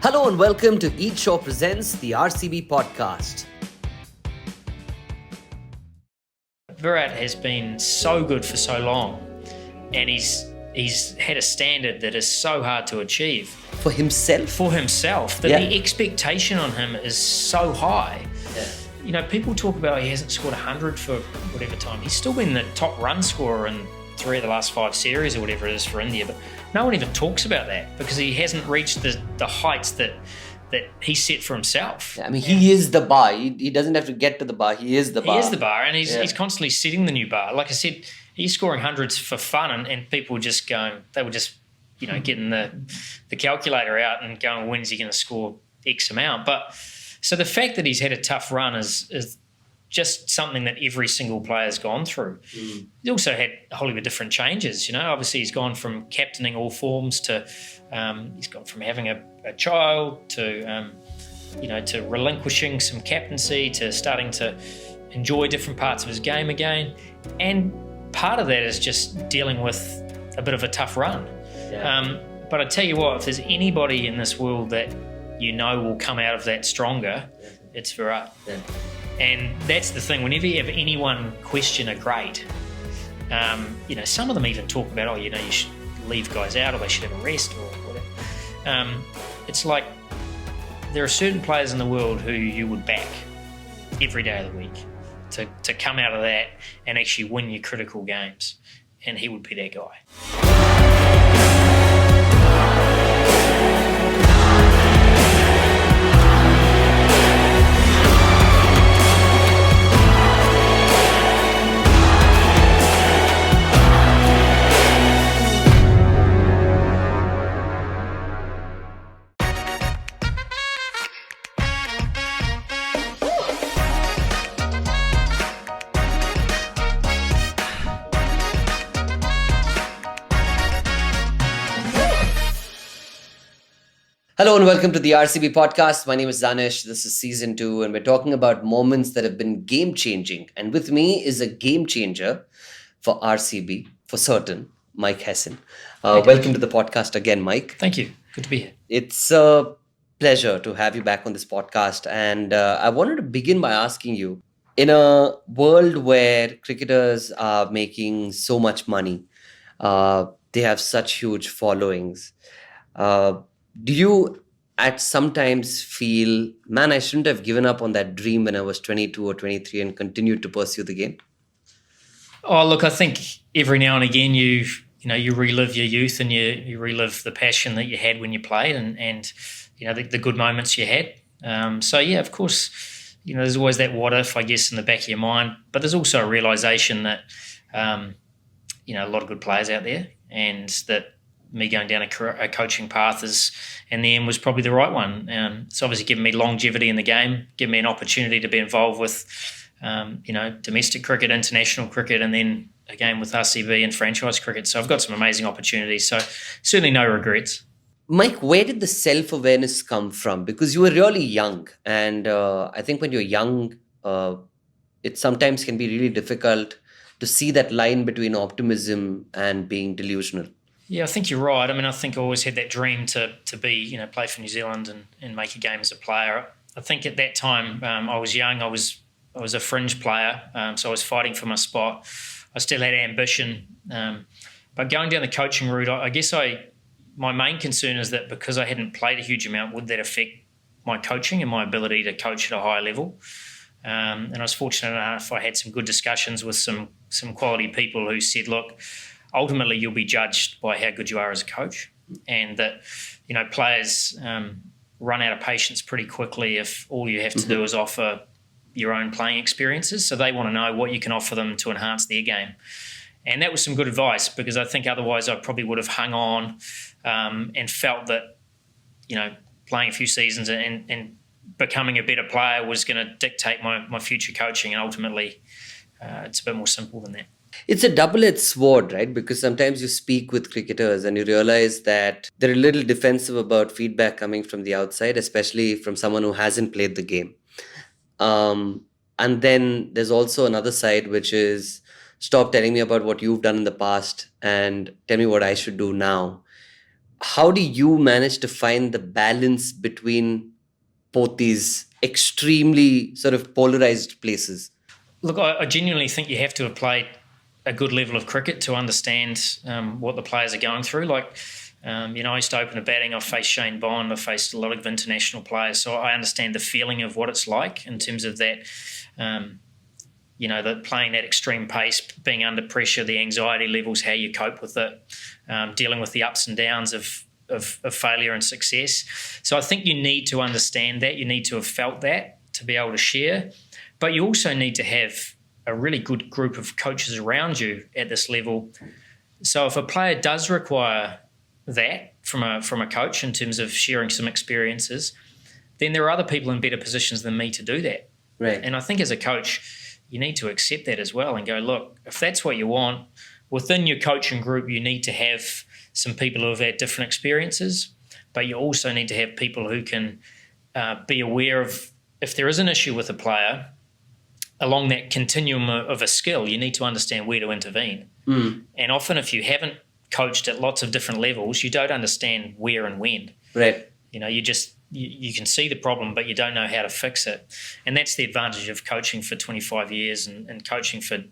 Hello and welcome to EatSure presents the RCB podcast. Virat has been so good for so long, and he's had a standard that is so hard to achieve For himself? for himself that the expectation on him is so high. Yeah. You know, people talk about he hasn't scored 100 for whatever time. He's still been the top run scorer in 3 of the last 5 series or whatever it is for India, but no one even talks about that because he hasn't reached the heights that he set for himself. I mean, he is the bar. He doesn't have to get to the bar. He is the bar. He is the bar, and he's constantly setting the new bar. Like I said, he's scoring hundreds for fun, and people were just going, they were just, getting the calculator out and going, when's he going to score X amount? But so the fact that he's had a tough run is just something that every single player's gone through. He's also had a whole heap of different changes. Obviously he's gone from captaining all forms to he's gone from having a child to to relinquishing some captaincy to starting to enjoy different parts of his game again. And part of that is just dealing with a bit of a tough run. Yeah. But I tell you what, if there's anybody in this world that will come out of that stronger, it's Virat. Yeah. And that's the thing, whenever you have anyone question a great, some of them even talk about, you should leave guys out or they should have a rest or whatever. It's like there are certain players in the world who you would back every day of the week to come out of that and actually win your critical games. And he would be that guy. Hello and welcome to the RCB podcast. My name is Danish. This is season 2 and we're talking about moments that have been game-changing. And with me is a game changer for RCB, for certain, Mike Hesson. Welcome to the podcast again, Mike. Thank you. Good to be here. It's a pleasure to have you back on this podcast. And I wanted to begin by asking you, in a world where cricketers are making so much money, they have such huge followings, do you at sometimes feel, man, I shouldn't have given up on that dream when I was 22 or 23 and continued to pursue the game? Oh, look, I think every now and again you relive your youth and you relive the passion that you had when you played and the good moments you had. So, yeah, of course, there's always that what if, I guess, in the back of your mind. But there's also a realisation that, a lot of good players out there and that me going down a coaching path in the end was probably the right one. It's obviously given me longevity in the game, given me an opportunity to be involved with, domestic cricket, international cricket, and then again with RCB and franchise cricket. So I've got some amazing opportunities. So certainly no regrets. Mike, where did the self-awareness come from? Because you were really young. And I think when you're young, it sometimes can be really difficult to see that line between optimism and being delusional. Yeah, I think you're right. I mean, I think I always had that dream to be, play for New Zealand and make a game as a player. I think at that time I was young. I was a fringe player, so I was fighting for my spot. I still had ambition. But going down the coaching route, I guess my main concern is that because I hadn't played a huge amount, would that affect my coaching and my ability to coach at a high level? And I was fortunate enough, I had some good discussions with some quality people who said, look, ultimately you'll be judged by how good you are as a coach, and that players run out of patience pretty quickly if all you have to do is offer your own playing experiences. So they want to know what you can offer them to enhance their game. And that was some good advice, because I think otherwise I probably would have hung on and felt that playing a few seasons and becoming a better player was going to dictate my future coaching, and ultimately it's a bit more simple than that. It's a double-edged sword, right? Because sometimes you speak with cricketers and you realize that they're a little defensive about feedback coming from the outside, especially from someone who hasn't played the game. And then there's also another side, which is stop telling me about what you've done in the past and tell me what I should do now. How do you manage to find the balance between both these extremely sort of polarized places? Look, I genuinely think you have to have played a good level of cricket to understand what the players are going through. I used to open the batting. I've faced Shane Bond. I've faced a lot of international players. So I understand the feeling of what it's like in terms of that, that playing that extreme pace, being under pressure, the anxiety levels, how you cope with it, dealing with the ups and downs of failure and success. So I think you need to understand that. You need to have felt that to be able to share. But you also need to have a really good group of coaches around you at this level. So if a player does require that from a coach in terms of sharing some experiences, then there are other people in better positions than me to do that. Right. And I think as a coach, you need to accept that as well and go, look, if that's what you want, within your coaching group, you need to have some people who have had different experiences, but you also need to have people who can be aware of if there is an issue with a player along that continuum of a skill, you need to understand where to intervene. And often if you haven't coached at lots of different levels, you don't understand where and when. Right. You can see the problem, but you don't know how to fix it. And that's the advantage of coaching for 25 years and coaching for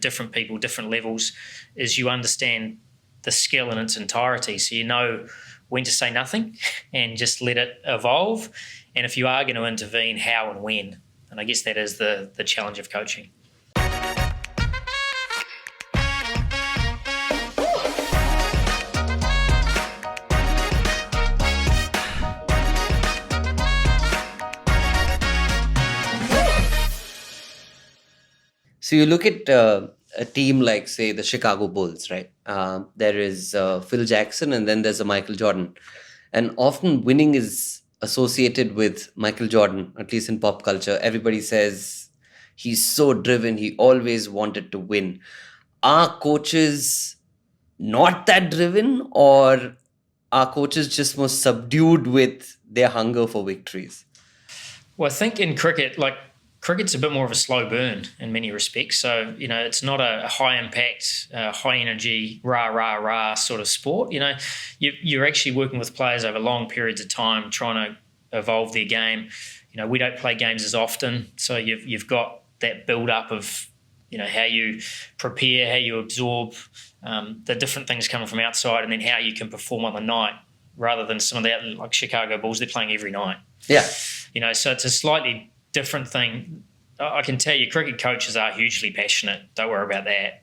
different people, different levels, is you understand the skill in its entirety. So you know when to say nothing and just let it evolve. And if you are going to intervene, how and when. And I guess that is the challenge of coaching. So you look at a team like, say, the Chicago Bulls, right? There is Phil Jackson, and then there's a Michael Jordan. And often winning is associated with Michael Jordan, at least in pop culture. Everybody says he's so driven, he always wanted to win. Are coaches not that driven, or are coaches just more subdued with their hunger for victories? Well, I think in cricket's a bit more of a slow burn in many respects. So, it's not a high impact, high energy, rah, rah, rah sort of sport. You're actually working with players over long periods of time trying to evolve their game. We don't play games as often. So you've got that build up of, how you prepare, how you absorb the different things coming from outside, and then how you can perform on the night rather than some of that, like Chicago Bulls, they're playing every night. Yeah. So it's a slightly different thing. I can tell you cricket coaches are hugely passionate. Don't worry about that.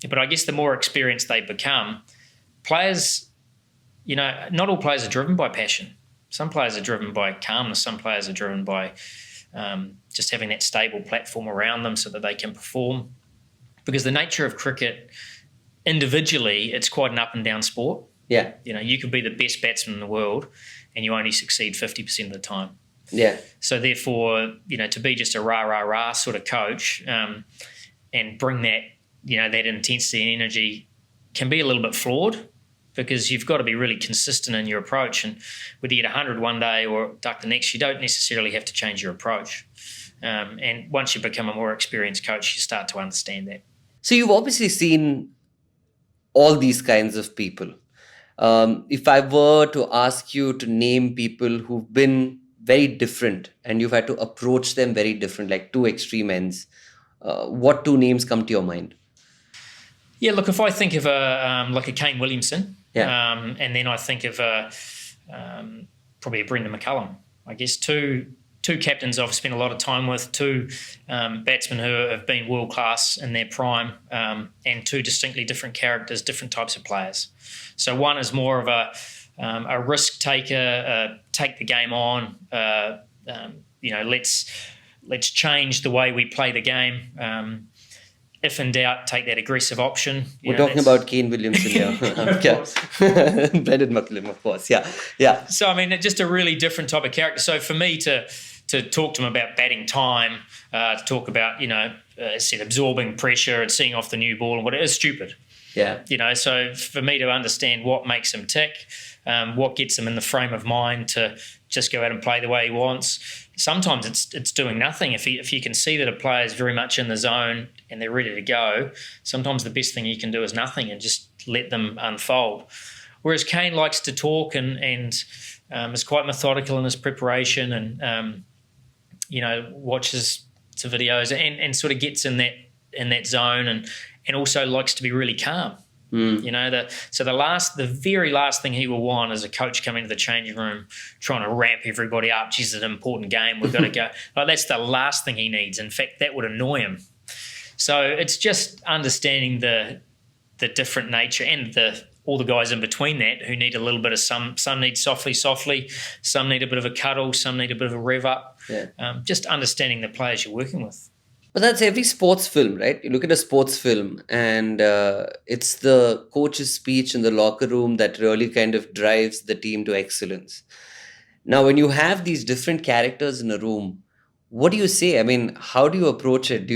But I guess the more experienced they become, players, not all players are driven by passion. Some players are driven by calmness. Some players are driven by just having that stable platform around them so that they can perform. Because the nature of cricket, individually, it's quite an up and down sport. Yeah. You could be the best batsman in the world and you only succeed 50% of the time. Yeah. So therefore, to be just a rah, rah, rah sort of coach and bring that, that intensity and energy can be a little bit flawed, because you've got to be really consistent in your approach. And whether you get 100 one day or duck the next, you don't necessarily have to change your approach. And once you become a more experienced coach, you start to understand that. So you've obviously seen all these kinds of people. If I were to ask you to name people who've been very different and you've had to approach them very different, like two extreme ends, what two names come to your mind? Yeah, look, if I think of a Kane Williamson, Yeah. and then I think of probably a Brendan McCullum, I guess two captains I've spent a lot of time with, two batsmen who have been world class in their prime, and two distinctly different characters, different types of players. So one is more of a risk taker, take the game on. Let's change the way we play the game. If in doubt, take that aggressive option. We're talking about Kane Williamson here. Brendan McCullum, of course. Yeah. So, just a really different type of character. So for me to talk to him about batting time, to talk about, absorbing pressure and seeing off the new ball and whatever, is stupid. Yeah. So for me to understand what makes him tick, what gets him in the frame of mind to just go out and play the way he wants. Sometimes it's doing nothing. If you can see that a player is very much in the zone and they're ready to go, sometimes the best thing you can do is nothing and just let them unfold. Whereas Kane likes to talk and is quite methodical in his preparation and watches to videos and sort of gets in that zone and also likes to be really calm. The very last thing he will want is a coach coming to the changing room trying to ramp everybody up. Geez, it's an important game. We've got to go. Like, that's the last thing he needs. In fact, that would annoy him. So it's just understanding the different nature and all the guys in between that who need a little bit of some need softly, some need a bit of a cuddle, some need a bit of a rev up. Yeah. Just understanding the players you're working with. But that's every sports film, right? You look at a sports film and it's the coach's speech in the locker room that really kind of drives the team to excellence. Now, when you have these different characters in a room, what do you say? I mean, how do you approach it?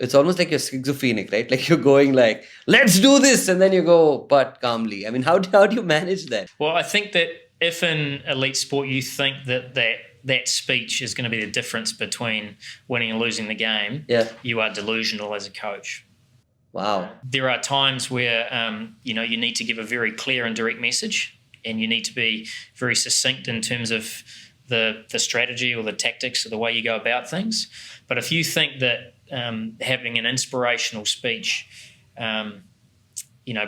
It's almost like you're schizophrenic, right? Like you're going like, let's do this. And then you go, but calmly. I mean, how do you manage that? Well, I think that if in elite sport you think that speech is going to be the difference between winning and losing the game, you are delusional as a coach. Wow. There are times where, you need to give a very clear and direct message and you need to be very succinct in terms of the strategy or the tactics or the way you go about things. But if you think that having an inspirational speech,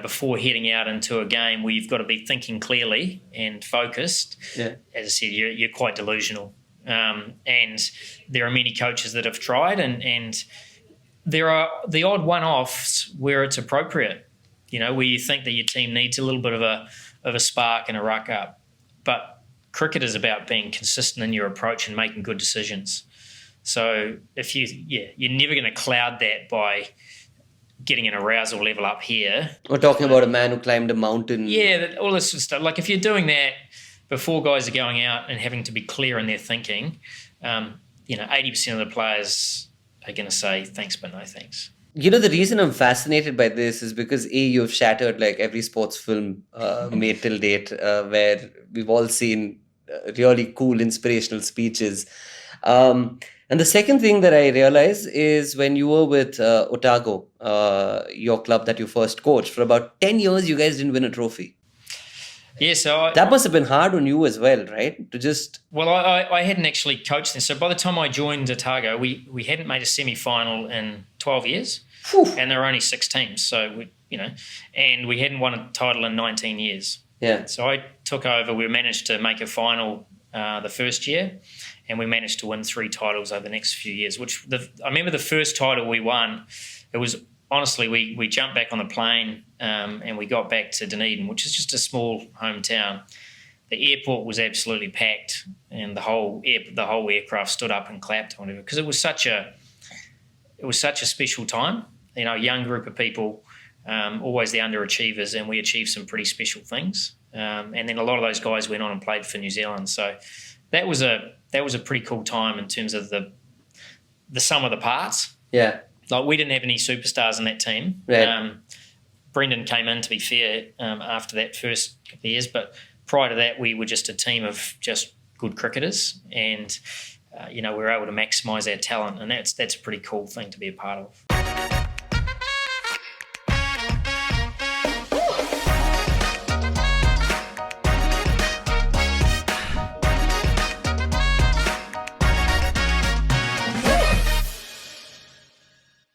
before heading out into a game where you've got to be thinking clearly and focused, as I said, you're quite delusional. And there are many coaches that have tried and there are the odd one-offs where it's appropriate, where you think that your team needs a little bit of a spark and a ruck up. But cricket is about being consistent in your approach and making good decisions. So you're never going to cloud that by getting an arousal level up here. We're talking about a man who climbed a mountain. Yeah, all this sort of stuff. Like if you're doing that before guys are going out and having to be clear in their thinking, 80% of the players are going to say thanks but no thanks. The reason I'm fascinated by this is because you've shattered like every sports film made till date where we've all seen really cool inspirational speeches. And the second thing that I realized is when you were with Otago, your club that you first coached, for about 10 years, you guys didn't win a trophy. Yeah, so that must have been hard on you as well, right? Well, I hadn't actually coached them. So by the time I joined Otago, we hadn't made a semi-final in 12 years. Whew. And there were only 6 teams. So, and we hadn't won a title in 19 years. Yeah. So I took over. We managed to make a final the first year. And we managed to win 3 titles over the next few years, I remember the first title we won, it was, honestly, we jumped back on the plane and we got back to Dunedin, which is just a small hometown. The airport was absolutely packed and the whole aircraft stood up and clapped or whatever, because it was such a special time. A young group of people, always the underachievers, and we achieved some pretty special things. And then a lot of those guys went on and played for New Zealand. So that was a pretty cool time in terms of the sum of the parts. Yeah. Like we didn't have any superstars in that team. Right. Brendan came in, to be fair, after that first couple of years, but prior to that we were just a team of just good cricketers and, we were able to maximise our talent, and that's a pretty cool thing to be a part of.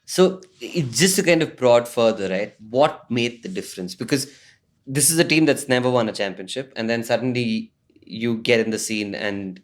So just to kind of prod further, right? What made the difference? Because this is a team that's never won a championship, and then suddenly you get in the scene and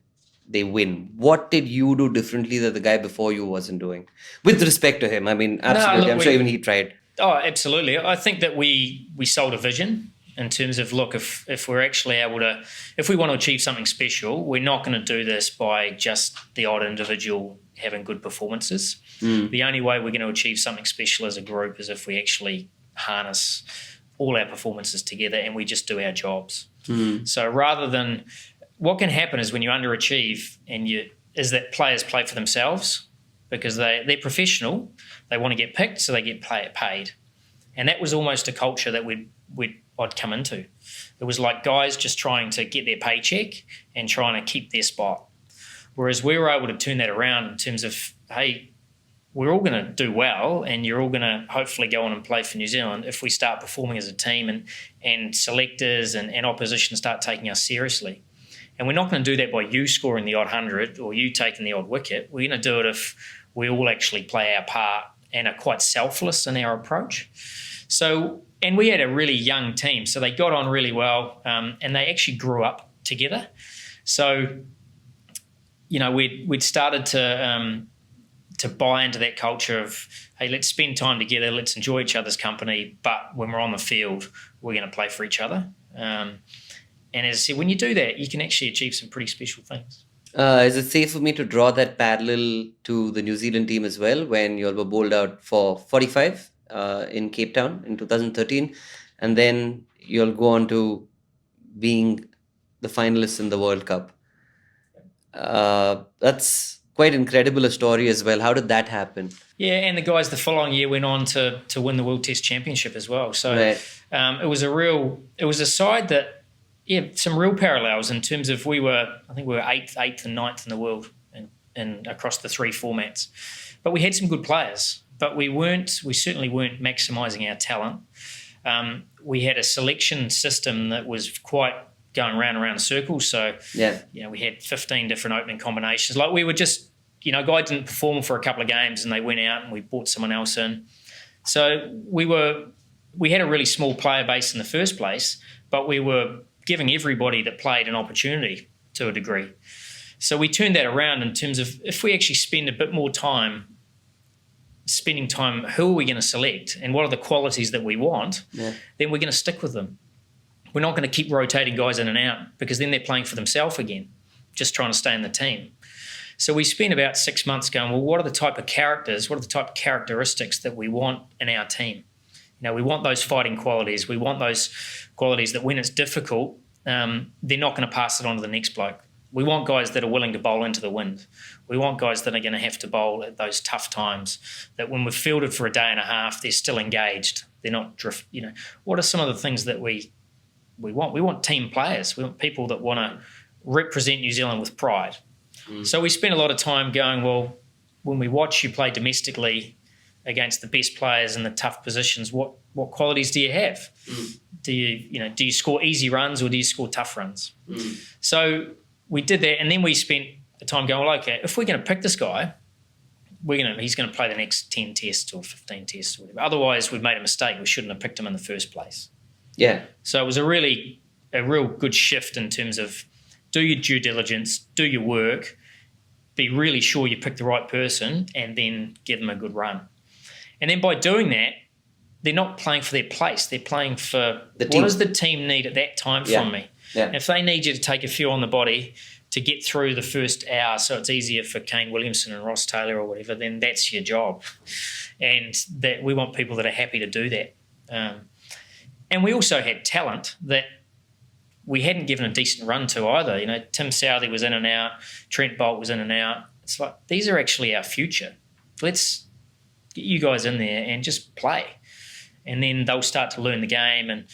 they win. What did you do differently that the guy before you wasn't doing? With respect to him, I mean, absolutely. No, look, I'm sure even he tried. Oh, absolutely. I think that we sold a vision in terms of, look, if we're actually able to, if we want to achieve something special, we're not going to do this by just the odd individual having good performances. The only way we're going to achieve something special as a group is if we actually harness all our performances together and we just do our jobs. So rather than, what can happen is when you underachieve is that players play for themselves because they're professional, they want to get picked, so they get paid. And that was almost a culture that I'd come into. It was like guys just trying to get their paycheck and trying to keep their spot. Whereas we were able to turn that around in terms of, hey, we're all going to do well, and you're all going to hopefully go on and play for New Zealand if we start performing as a team, and selectors and opposition start taking us seriously. And we're not going to do that by you scoring the odd 100 or you taking the odd wicket. We're going to do it if we all actually play our part and are quite selfless in our approach. So, and we had a really young team, so they got on really well, and they actually grew up together. So, we'd started to buy into that culture of, hey, let's spend time together, let's enjoy each other's company, but when we're on the field, we're going to play for each other. And as I said, when you do that, you can actually achieve some pretty special things. Is it safe for me to draw that parallel to the New Zealand team as well, when you all were bowled out for 45 in Cape Town in 2013, and then you'll go on to being the finalists in the World Cup? That's quite incredible a story as well. How did that happen? Yeah, and the guys the following year went on to win the World Test Championship as well. So Right. it was a side that, some real parallels in terms of we were eighth and ninth in the world and across the three formats. But we had some good players, but we certainly weren't maximising our talent. We had a selection system that was quite going round and round circles. So, we had 15 different opening combinations. Like we were just, a guy didn't perform for a couple of games and they went out and we brought someone else in. So we had a really small player base in the first place, but we were giving everybody that played an opportunity to a degree. So we turned that around in terms of, if we actually spend a bit more time spending time, who are we going to select and what are the qualities that we want, then we're going to stick with them. We're not going to keep rotating guys in and out, because then they're playing for themselves again, just trying to stay in the team. So we spent about 6 months going, well, what are the type of characteristics that we want in our team? We want those fighting qualities. We want those qualities that when it's difficult, they're not going to pass it on to the next bloke. We want guys that are willing to bowl into the wind. We want guys that are going to have to bowl at those tough times, that when we've fielded for a day and a half, they're still engaged. They're not drift. What are some of the things that we want? We want team players. We want people that want to represent New Zealand with pride. So we spent a lot of time going, well, when we watch you play domestically against the best players in the tough positions, what qualities do you have? Do you score easy runs or do you score tough runs? So we did that, and then we spent the time going, well, okay, if we're going to pick this guy, he's going to play the next 10 tests or 15 tests or whatever. Otherwise, we've made a mistake. We shouldn't have picked him in the first place. Yeah. So it was a real good shift in terms of do your due diligence, do your work, be really sure you pick the right person, and then give them a good run. And then by doing that, they're not playing for their place. They're playing for what does the team need at that time from me? Yeah. If they need you to take a few on the body to get through the first hour so it's easier for Kane Williamson and Ross Taylor or whatever, then that's your job. And that we want people that are happy to do that. And we also had talent that we hadn't given a decent run to either. Tim Southey was in and out. Trent Bolt was in and out. It's like, these are actually our future. Let's get you guys in there and just play. And then they'll start to learn the game.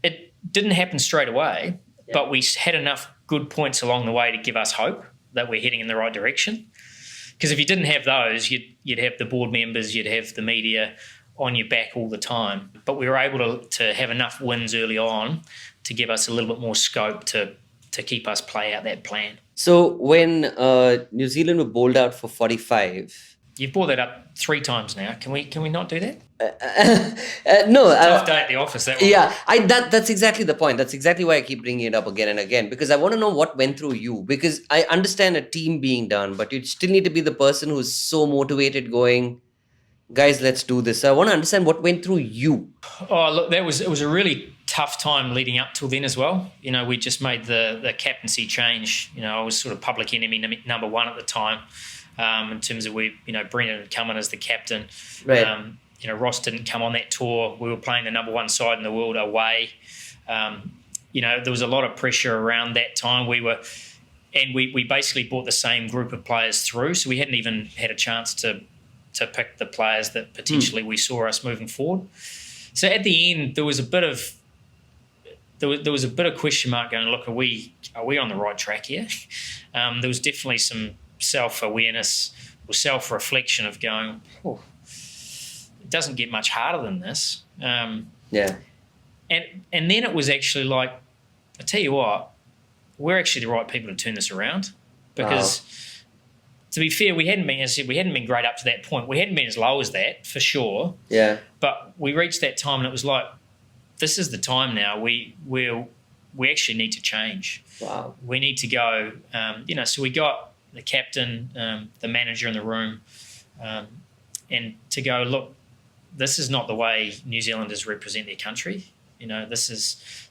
It didn't happen straight away, but we had enough good points along the way to give us hope that we're heading in the right direction. Because if you didn't have those, you'd have the board members, you'd have the media on your back all the time. But we were able to have enough wins early on to give us a little bit more scope to keep us play out that plan. So when New Zealand were bowled out for 45... You've brought that up 3 times now. Can we not do that? No. Tough day at the office, that one. Yeah, that's exactly the point. That's exactly why I keep bringing it up again and again, because I want to know what went through you. Because I understand a team being done, but you still need to be the person who's so motivated going, guys, let's do this. So I want to understand what went through you. Oh, look, it was a really tough time leading up till then as well. We just made the captaincy change. I was sort of public enemy number 1 at the time. In terms of Brendan had come in as the captain. Right. Ross didn't come on that tour. We were playing the number 1 side in the world away. There was a lot of pressure around that time. We basically brought the same group of players through, so we hadn't even had a chance to pick the players that potentially we saw us moving forward. So at the end, there was a bit of question mark going, look, are we on the right track here? There was definitely some self-awareness self-reflection of going, oh, it doesn't get much harder than this. Yeah. And then it was actually like, I tell you what, we're actually the right people to turn this around, because to be fair, we hadn't been, as I said, we hadn't been great up to that point. We hadn't been as low as that for sure. Yeah. But we reached that time, and it was like, this is the time now. We actually need to change. Wow. We need to go. So we got the captain, the manager in the room, and to go, look, this is not the way New Zealanders represent their country.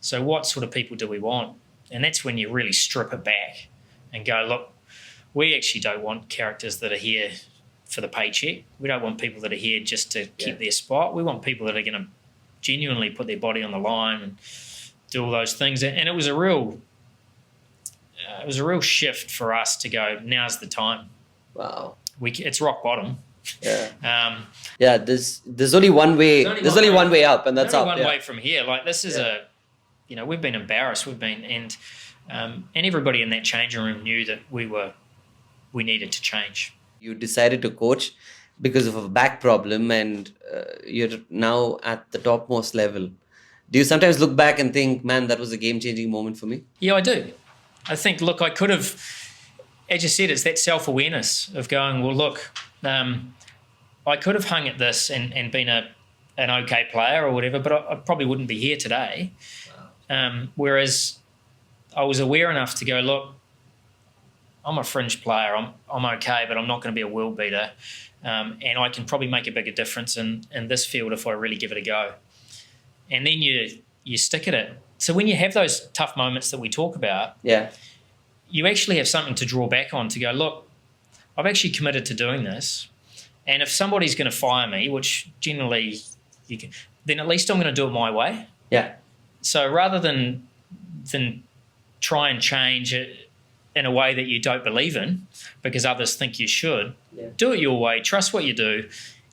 So what sort of people do we want? And that's when you really strip it back and go, look, we actually don't want characters that are here for the paycheck. We don't want people that are here just to keep their spot. We want people that are going to genuinely put their body on the line and do all those things. And it was a real shift for us to go, now's the time. Wow. It's rock bottom. Yeah. There's only one way. There's only one way up, and that's up. One way from here. Like, this is we've been embarrassed. And everybody in that changing room knew that we needed to change. You decided to coach because of a back problem, and you're now at the topmost level. Do you sometimes look back and think, man, that was a game-changing moment for me? Yeah, I do. I think, look, I could have, as you said, it's that self-awareness of going, well, look, I could have hung at this and been an okay player or whatever, but I probably wouldn't be here today. Wow. Whereas I was aware enough to go, look, I'm a fringe player. I'm okay, but I'm not going to be a world beater. And I can probably make a bigger difference in this field if I really give it a go. And then you stick at it. So when you have those tough moments that we talk about, you actually have something to draw back on to go, look, I've actually committed to doing this. And if somebody's going to fire me, which generally you can, then at least I'm going to do it my way. Yeah. So rather than try and change it in a way that you don't believe in because others think you should, do it your way, trust what you do,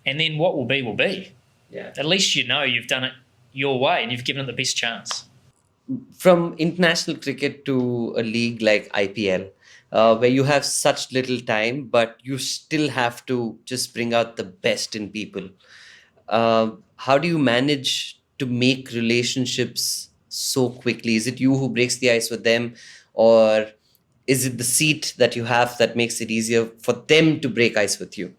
and then what will be will be. Yeah. At least you know you've done it your way and you've given it the best chance. From international cricket to a league like IPL, where you have such little time, but you still have to just bring out the best in people. How do you manage to make relationships so quickly? Is it you who breaks the ice with them, or is it the seat that you have that makes it easier for them to break ice with you?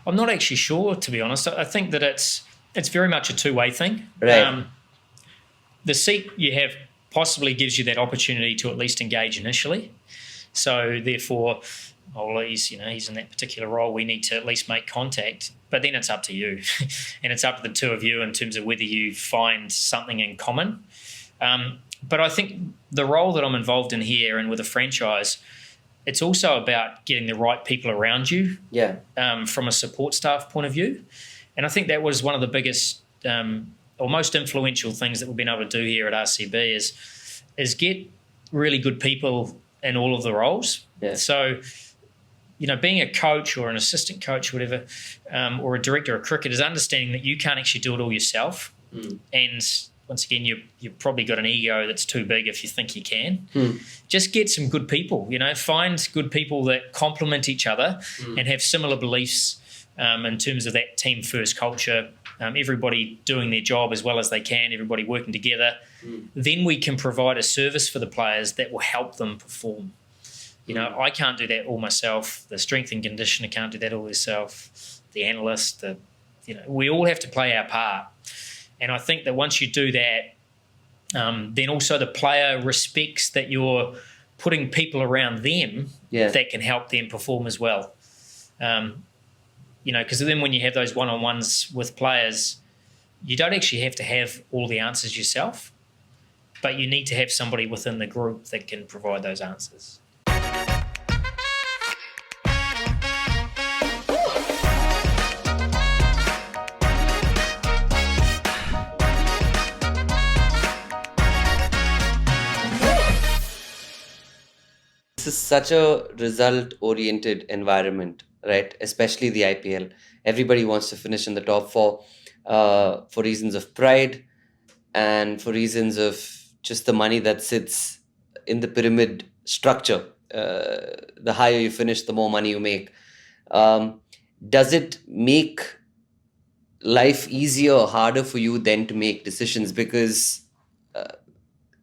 I'm not actually sure, to be honest. I think that it's very much a two-way thing. Right. The seat you have possibly gives you that opportunity to at least engage initially. So therefore, he's in that particular role. We need to at least make contact. But then it's up to you, and it's up to the two of you in terms of whether you find something in common. But I think the role that I'm involved in here and with a franchise, it's also about getting the right people around you. Yeah. From a support staff point of view, and I think that was one of the biggest or most influential things that we've been able to do here at RCB is get really good people in all of the roles. Yeah. So, being a coach or an assistant coach, whatever, or a director of cricket is understanding that you can't actually do it all yourself. And once again, you've probably got an ego that's too big if you think you can. Just get some good people, find good people that complement each other and have similar beliefs in terms of that team first culture. Everybody doing their job as well as they can, everybody working together. Then we can provide a service for the players that will help them perform. I can't do that all myself. The strength and conditioner can't do that all themselves. The analyst, we all have to play our part. And I think that once you do that, then also the player respects that you're putting people around them that can help them perform as well. Because then when you have those one-on-ones with players, you don't actually have to have all the answers yourself, but you need to have somebody within the group that can provide those answers. This is such a result-oriented environment, right? Especially the IPL. Everybody wants to finish in the top four for reasons of pride and for reasons of just the money that sits in the pyramid structure. The higher you finish, the more money you make. Um, does it make life easier or harder for you then to make decisions? Because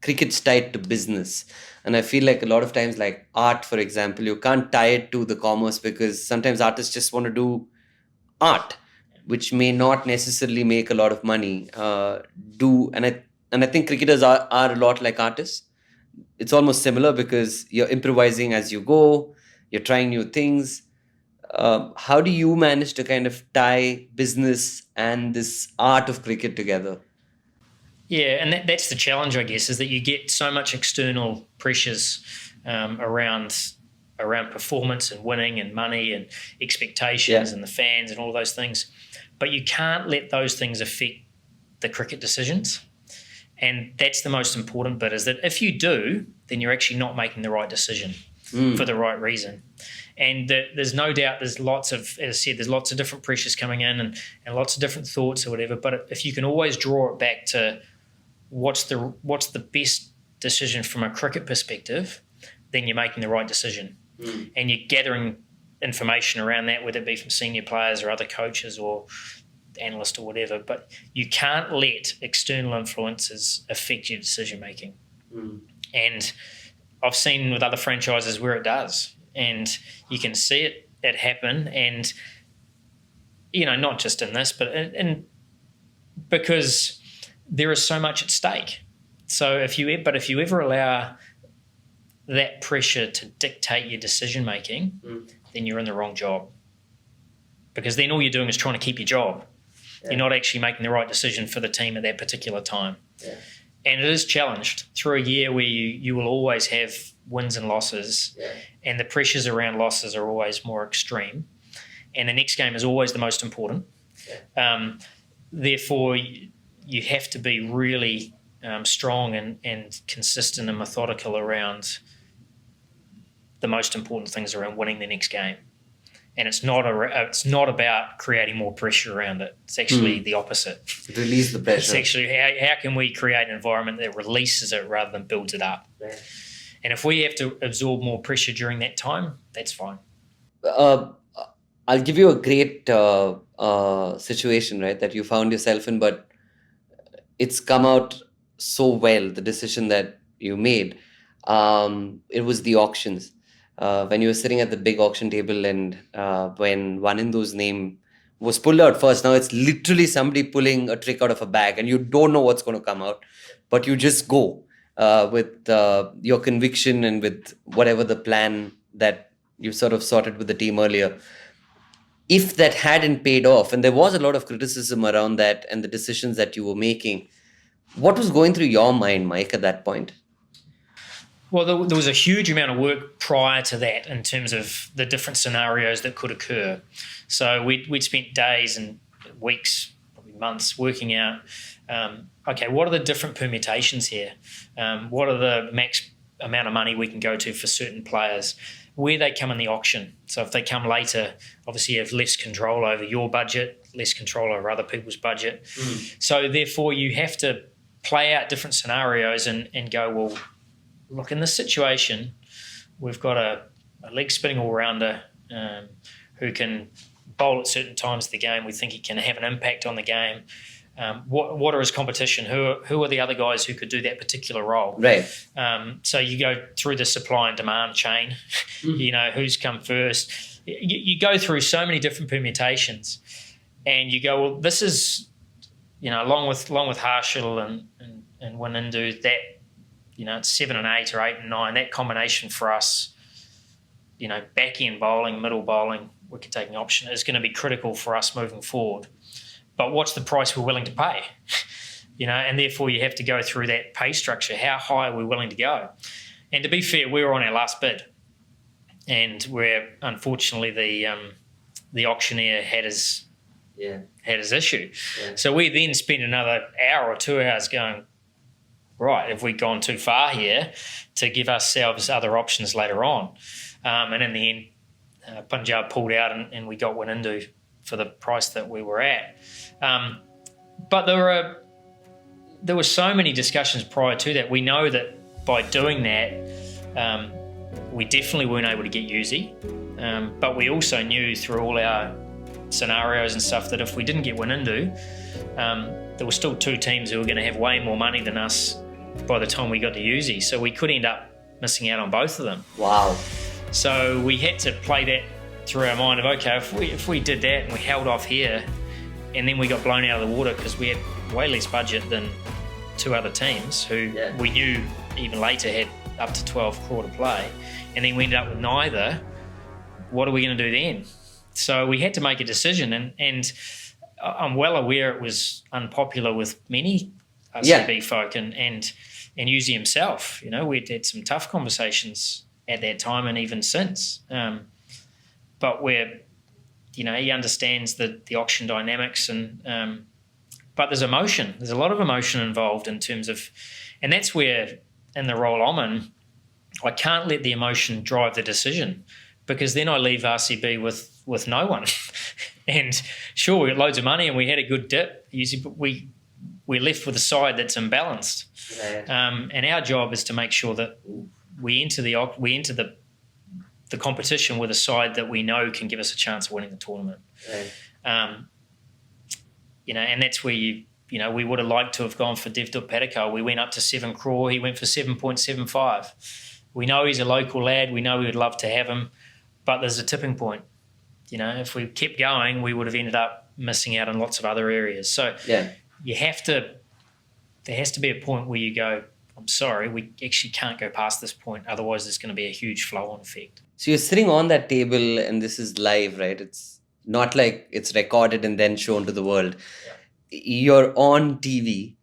cricket's tied to business. And I feel like a lot of times, like art, for example, you can't tie it to the commerce, because sometimes artists just want to do art, which may not necessarily make a lot of money. Do and I think cricketers are a lot like artists. It's almost similar because you're improvising as you go, you're trying new things. How do you manage to kind of tie business and this art of cricket together? Yeah, and that's the challenge, I guess, is that you get so much external pressures around performance and winning and money and expectations Yeah. and the fans and all those things, but you can't let those things affect the cricket decisions. And that's the most important bit, is that if you do, then you're actually not making the right decision for the right reason. And there's no doubt there's lots of, as I said, there's lots of different pressures coming in and lots of different thoughts or whatever. But if you can always draw it back to what's the best decision from a cricket perspective, then you're making the right decision. And you're gathering information around that, whether it be from senior players or other coaches or analysts or whatever. But you can't let external influences affect your decision making. And I've seen with other franchises where it does, and you can see it happen. And not just in this, but because there is so much at stake. So if you ever allow that pressure to dictate your decision making, then you're in the wrong job. Because then all you're doing is trying to keep your job. Yeah. You're not actually making the right decision for the team at that particular time. Yeah. And it is challenged through a year where you will always have wins and losses, and the pressures around losses are always more extreme. And the next game is always the most important. Therefore, you have to be really strong and consistent and methodical around the most important things around winning the next game. And it's not about creating more pressure around it. It's actually the opposite. Release the pressure. It's actually how can we create an environment that releases it rather than builds it up. Yeah. And if we have to absorb more pressure during that time, that's fine. I'll give you a great situation, right, that you found yourself in, but it's come out so well, the decision that you made. It was the auctions. When you were sitting at the big auction table, and when Vanindu's name was pulled out first, now it's literally somebody pulling a trick out of a bag, and you don't know what's going to come out, but you just go with your conviction and with whatever the plan that you sort of sorted with the team earlier. If that hadn't paid off, and there was a lot of criticism around that and the decisions that you were making, what was going through your mind, Mike, at that point? Well, there was a huge amount of work prior to that in terms of the different scenarios that could occur. So we'd spent days and weeks, probably months, working out, okay, what are the different permutations here? What are the max amount of money we can go to for certain players? Where they come in the auction. So if they come later, obviously you have less control over your budget, less control over other people's budget. So therefore you have to play out different scenarios and go, well, look, in this situation, we've got a leg spinning all-rounder who can bowl at certain times of the game. We think he can have an impact on the game. What are his competition? Who are the other guys who could do that particular role? Right. So you go through the supply and demand chain, who's come first. You go through so many different permutations, and you go, well, this is, along with Harshal and Wanindu, that, it's 7 and 8 or 8 and 9, that combination for us, back end bowling, middle bowling, wicket taking option is going to be critical for us moving forward. But what's the price we're willing to pay? And therefore you have to go through that pay structure. How high are we willing to go? And to be fair, we were on our last bid, and where unfortunately the auctioneer had his issue. Yeah. So we then spent another hour or 2 hours going, right, have we gone too far here to give ourselves other options later on? And in the end, Punjab pulled out and we got Wanindu for the price that we were at. But there were so many discussions prior to that. We know that by doing that, we definitely weren't able to get Yuzi. But we also knew through all our scenarios and stuff that if we didn't get Winindu, there were still two teams who were going to have way more money than us by the time we got to Uzi. So we could end up missing out on both of them. Wow. So we had to play that through our mind of, okay, if we did that and we held off here and then we got blown out of the water because we had way less budget than two other teams who we knew even later had up to 12 crore to play, and then we ended up with neither, what are we going to do then? So we had to make a decision, and I'm well aware it was unpopular with many RCB folk and Uzi himself. You know, we'd had some tough conversations at that time and even since. But he understands the auction dynamics, and but there's emotion. There's a lot of emotion involved in terms of, and that's where in the role I'm in, I can't let the emotion drive the decision, because then I leave RCB with no one. And sure, we got loads of money and we had a good dip, usually, but we're left with a side that's imbalanced. Yeah. And our job is to make sure that we enter the competition with a side that we know can give us a chance of winning the tournament. Right. And that's where we would have liked to have gone for Devdutt Patakar. We went up to 7 crore. He went for 7.75. We know he's a local lad. We know we would love to have him, but there's a tipping point. If we kept going, we would have ended up missing out on lots of other areas. So there has to be a point where you go, I'm sorry, we actually can't go past this point. Otherwise, there's going to be a huge flow-on effect. So you're sitting on that table and this is live, right? It's not like it's recorded and then shown to the world. Yeah. You're on TV.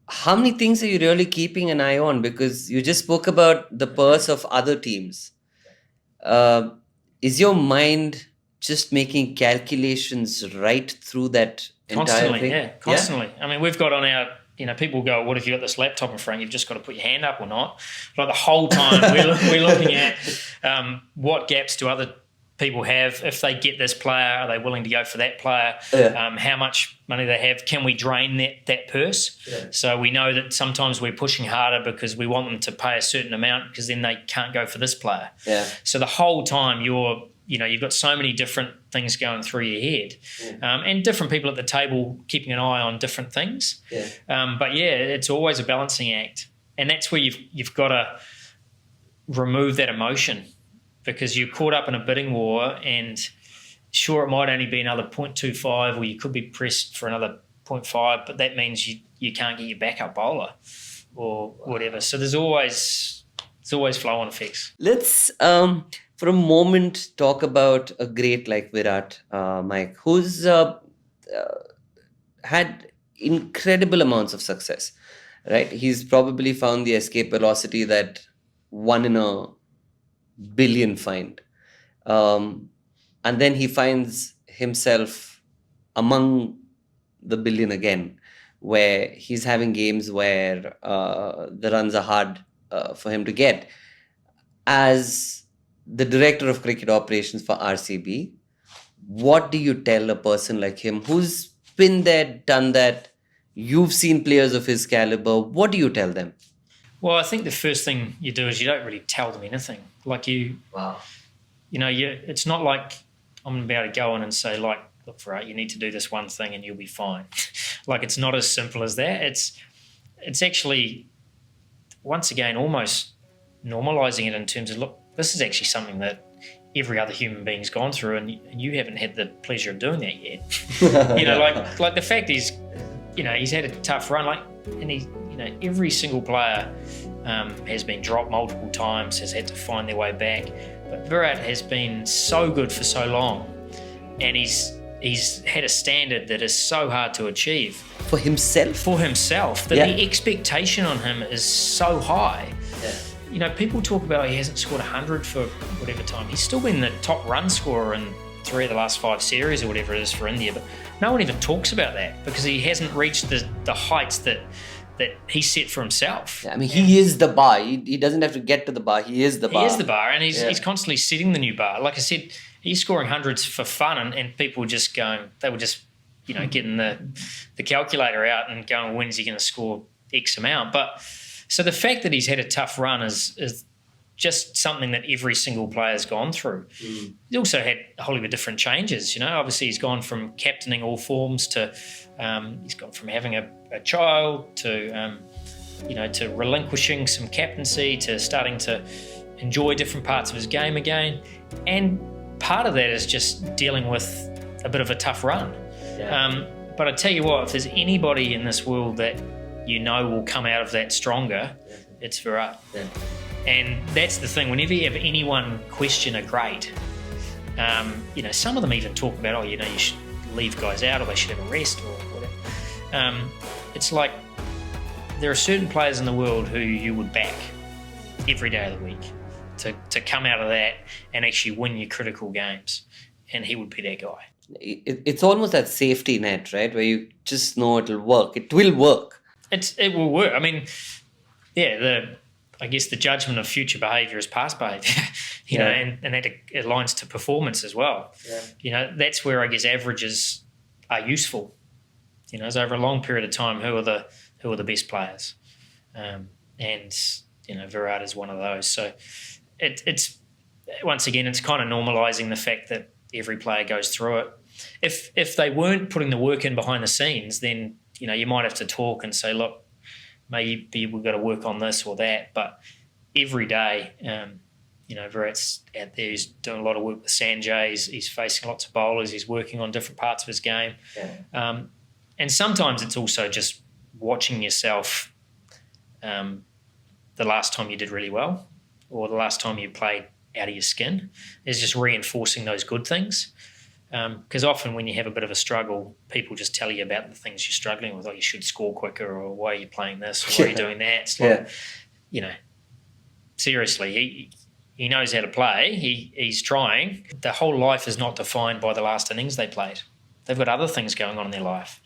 How many things are you really keeping an eye on? Because you just spoke about the purse of other teams. Is your mind just making calculations right through that entire thing? Yeah, constantly. Yeah? I mean, we've got on our, people go, what if you got this laptop in front? You've just got to put your hand up or not. Like the whole time we're looking at what gaps do other people have. If they get this player, are they willing to go for that player? Yeah. How much money they have? Can we drain that purse? Yeah. So we know that sometimes we're pushing harder because we want them to pay a certain amount, because then they can't go for this player. Yeah. So the whole time you've got so many different things going through your head, and different people at the table keeping an eye on different things. Yeah. But it's always a balancing act, and that's where you've got to remove that emotion, because you're caught up in a bidding war, and sure, it might only be another 0.25, or you could be pressed for another 0.5, but that means you can't get your backup bowler or whatever. So there's always flow-on effects. Let's for a moment talk about a great like Virat, Mike, who's had incredible amounts of success, right? He's probably found the escape velocity that 1 in a billion find. And then he finds himself among the billion again, where he's having games where the runs are hard for him to get. As the director of cricket operations for RCB, what do you tell a person like him who's been there, done that? You've seen players of his caliber. What do you tell them? Well, I think the first thing you do is you don't really tell them anything. It's not like I'm going to be able to go in and say, like, look, Virat, you need to do this one thing and you'll be fine. Like, it's not as simple as that. It's actually, once again, almost normalising it in terms of, look, this is actually something that every other human being's gone through, and you haven't had the pleasure of doing that yet. Like the fact is, he's had a tough run, and every single player has been dropped multiple times, has had to find their way back. But Virat has been so good for so long, and he's had a standard that is so hard to achieve. For himself, that the expectation on him is so high. Yeah. People talk about he hasn't scored 100 for whatever time. He's still been the top run scorer in 3 of the last 5 series or whatever it is for India, but no one even talks about that because he hasn't reached the heights that he set for himself. Yeah, I mean, he is the bar. He doesn't have to get to the bar. He is the bar. He is the bar, and he's constantly setting the new bar. Like I said, he's scoring hundreds for fun, and people just going, they were just, getting the calculator out and going, when's he going to score X amount? But so the fact that he's had a tough run is just something that every single player's gone through. He's also had a whole heap of different changes. Obviously he's gone from captaining all forms to he's gone from having a child to to relinquishing some captaincy to starting to enjoy different parts of his game again. And part of that is just dealing with a bit of a tough run. Yeah. But I tell you what, if there's anybody in this world that will come out of that stronger, it's Virat. Yeah. And that's the thing. Whenever you have anyone question a great, some of them even talk about, you should leave guys out or they should have a rest or whatever. It's like there are certain players in the world who you would back every day of the week to come out of that and actually win your critical games. And he would be that guy. It's almost that safety net, right? Where you just know it'll work. It will work. It will work. I mean, I guess the judgment of future behaviour is past behaviour, and that aligns to performance as well. Yeah. That's where I guess averages are useful. So over a long period of time, who are the best players? And Virat is one of those. So it's once again, it's kind of normalising the fact that every player goes through it. If they weren't putting the work in behind the scenes, then you might have to talk and say, look, maybe we've got to work on this or that. But every day, Virat's out there. He's doing a lot of work with Sanjay. He's facing lots of bowlers. He's working on different parts of his game. Yeah. And sometimes it's also just watching yourself the last time you did really well or the last time you played out of your skin, is just reinforcing those good things. Because often when you have a bit of a struggle, people just tell you about the things you're struggling with, like you should score quicker or why are you playing this or why are you doing that. It's like, seriously, he knows how to play. He's trying. The whole life is not defined by the last innings they played. They've got other things going on in their life.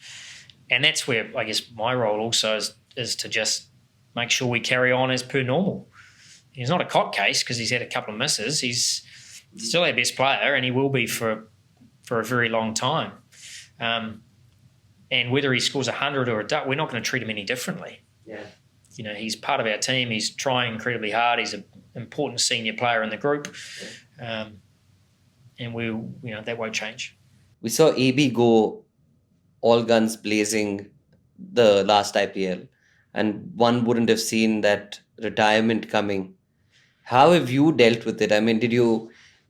And that's where I guess my role also is to just make sure we carry on as per normal. He's not a cock case because he's had a couple of misses. He's still our best player and he will be for a very long time. And whether he scores 100 or a duck, we're not going to treat him any differently. Yeah. He's part of our team. He's trying incredibly hard. He's an important senior player in the group. Yeah. And that won't change. We saw AB go all guns blazing the last IPL, and one wouldn't have seen that retirement coming. How have you dealt with it? I mean,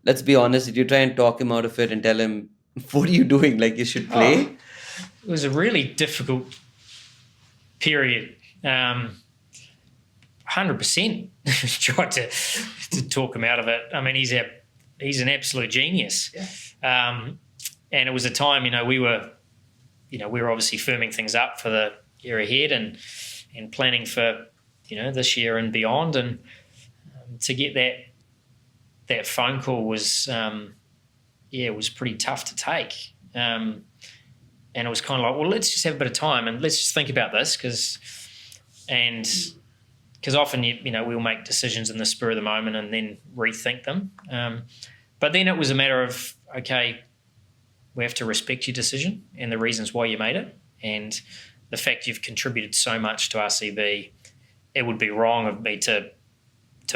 let's be honest, did you try and talk him out of it and tell him, what are you doing? Like, you should play? It was a really difficult period. 100% tried to talk him out of it. I mean, he's an absolute genius. Yeah. And it was a time, we were obviously firming things up for the year ahead and planning for, this year and beyond. And to get that phone call was, it was pretty tough to take. And it was kind of like, well, let's just have a bit of time and let's just think about this because often, we'll make decisions in the spur of the moment and then rethink them. But then it was a matter of, okay, we have to respect your decision and the reasons why you made it. And the fact you've contributed so much to RCB, it would be wrong of me to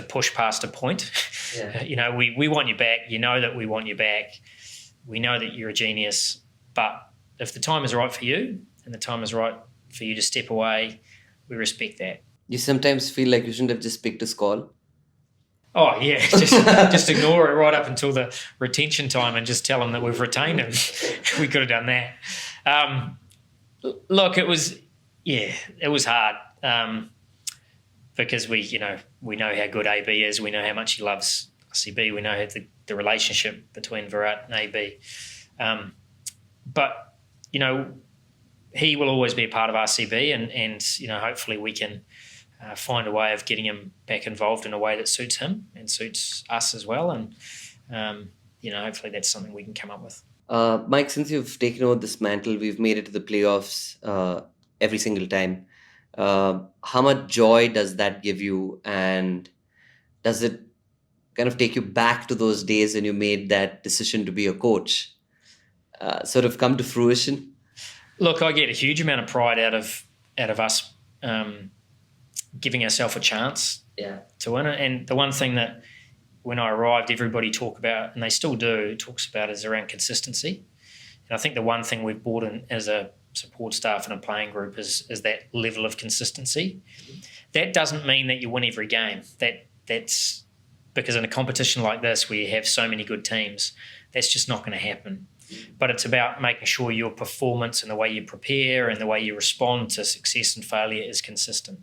push past a point. Yeah. We want you back. You know that we want you back. We know that you're a genius. But if the time is right for you and the time is right for you to step away, we respect that. You sometimes feel like you shouldn't have just picked a call? Oh, yeah. Just ignore it right up until the retention time and just tell them that we've retained him. We could have done that. Look, it was hard because we know how good AB is. We know how much he loves RCB. We know the relationship between Virat and AB. But, he will always be a part of RCB and hopefully we can find a way of getting him back involved in a way that suits him and suits us as well. And, hopefully that's something we can come up with. Mike, since you've taken over this mantle, we've made it to the playoffs every single time. How much joy does that give you? And does it kind of take you back to those days when you made that decision to be a coach? Sort of come to fruition? Look, I get a huge amount of pride out of us giving ourselves a chance Yeah. to win it. And the one thing that when I arrived, everybody talked about, and they still do, talks about, is around consistency. And I think the one thing we've brought in as a support staff and a playing group is that level of consistency. That doesn't mean that you win every game. That's because in a competition like this where you have so many good teams, that's just not going to happen. But it's about making sure your performance and the way you prepare and the way you respond to success and failure is consistent.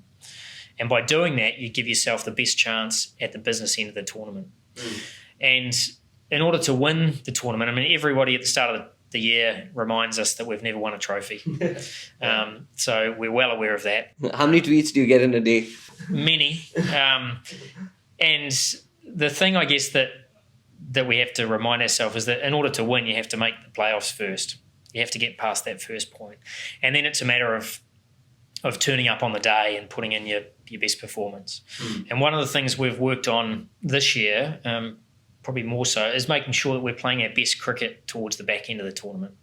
And by doing that, you give yourself the best chance at the business end of the tournament. And in order to win the tournament, I mean, everybody at the start of the year reminds us that we've never won a trophy. So we're well aware of that. How many tweets do you get in a day? Many. And the thing, I guess, that we have to remind ourselves is that in order to win, you have to make the playoffs first. You have to get past that first point. And then it's a matter of turning up on the day and putting in your best performance. And one of the things we've worked on this year, probably more so, is making sure that we're playing our best cricket towards the back end of the tournament.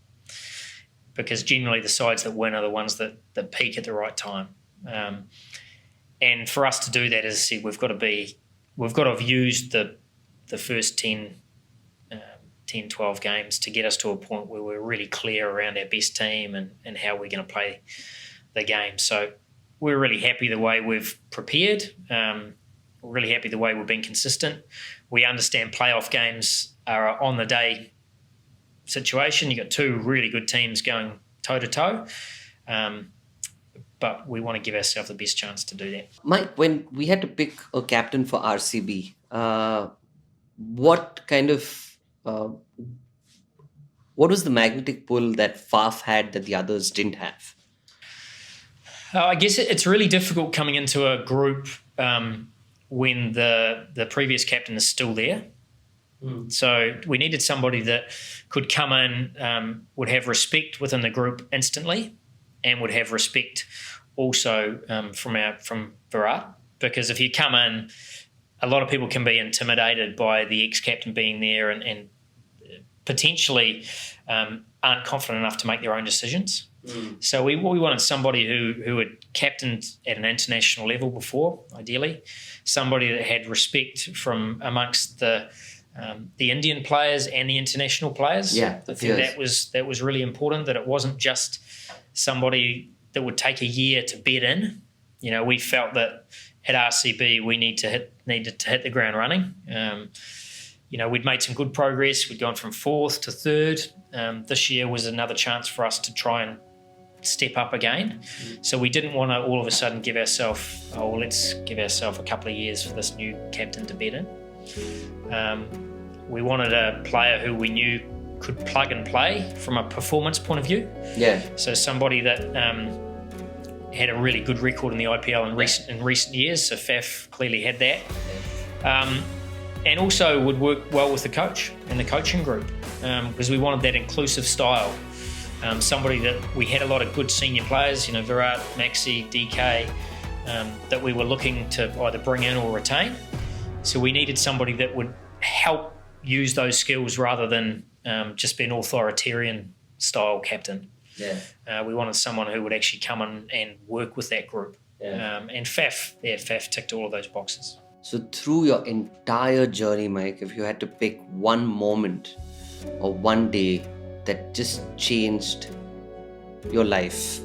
Because generally the sides that win are the ones that peak at the right time. And for us to do that, as I said, we've got to have used the first 10, 12 games to get us to a point where we're really clear around our best team and how we're going to play the game. So we're really happy the way we've prepared. We're really happy the way we've been consistent. We understand playoff games are on the day situation. You've got two really good teams going toe-to-toe. But we want to give ourselves the best chance to do that. Mike, when we had to pick a captain for RCB, what was the magnetic pull that Faf had that the others didn't have? I guess it's really difficult coming into a group when the previous captain is still there. So we needed somebody that could come in, would have respect within the group instantly, and would have respect also from Virat. Because if you come in, a lot of people can be intimidated by the ex-captain being there and potentially aren't confident enough to make their own decisions. So we wanted somebody who had captained at an international level before, ideally, somebody that had respect from amongst the Indian players and the international players. Yeah, I think that was really important, that it wasn't just somebody that would take a year to bed in. You know, we felt that at RCB we needed to hit the ground running. You know, we'd made some good progress. We'd gone from 4th to 3rd. This year was another chance for us to try and step up again. So we didn't want to all of a sudden let's give ourselves a couple of years for this new captain to bed in. We wanted a player who we knew could plug and play from a performance point of view. Yeah. So somebody that had a really good record in the IPL in recent years. So Faf clearly had that. And also would work well with the coach and the coaching group because we wanted that inclusive style. Somebody that we had a lot of good senior players, you know, Virat, Maxi, DK, that we were looking to either bring in or retain. So we needed somebody that would help use those skills rather than just be an authoritarian style captain. Yeah. We wanted someone who would actually come in and work with that group. Yeah. And Faf ticked all of those boxes. So through your entire journey, Mike, if you had to pick one moment or one day that just changed your life,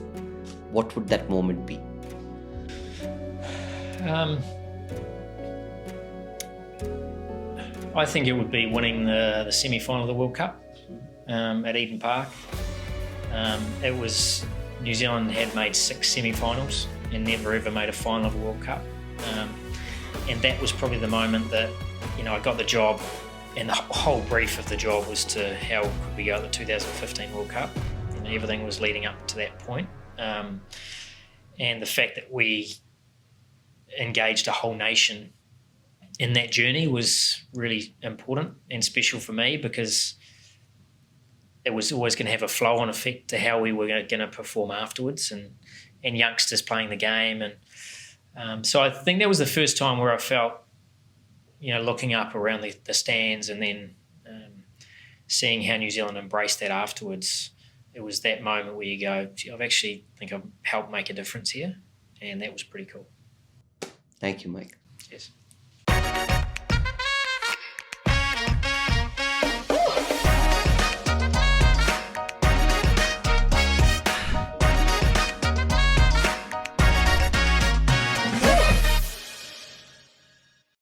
what would that moment be? I think it would be winning the semi-final of the World Cup at Eden Park. It was New Zealand had made 6 semi-finals and never ever made a final of a World Cup. And that was probably the moment that, you know, I got the job, and the whole brief of the job was to how could we go at the 2015 World Cup. You know, everything was leading up to that point. And the fact that we engaged a whole nation in that journey was really important and special for me because it was always going to have a flow-on effect to how we were going to perform afterwards and youngsters playing the game. And so I think that was the first time where I felt, you know, looking up around the stands and then seeing how New Zealand embraced that afterwards. It was that moment where you go, gee, I've helped make a difference here, and that was pretty cool. Thank you, Mike. Yes.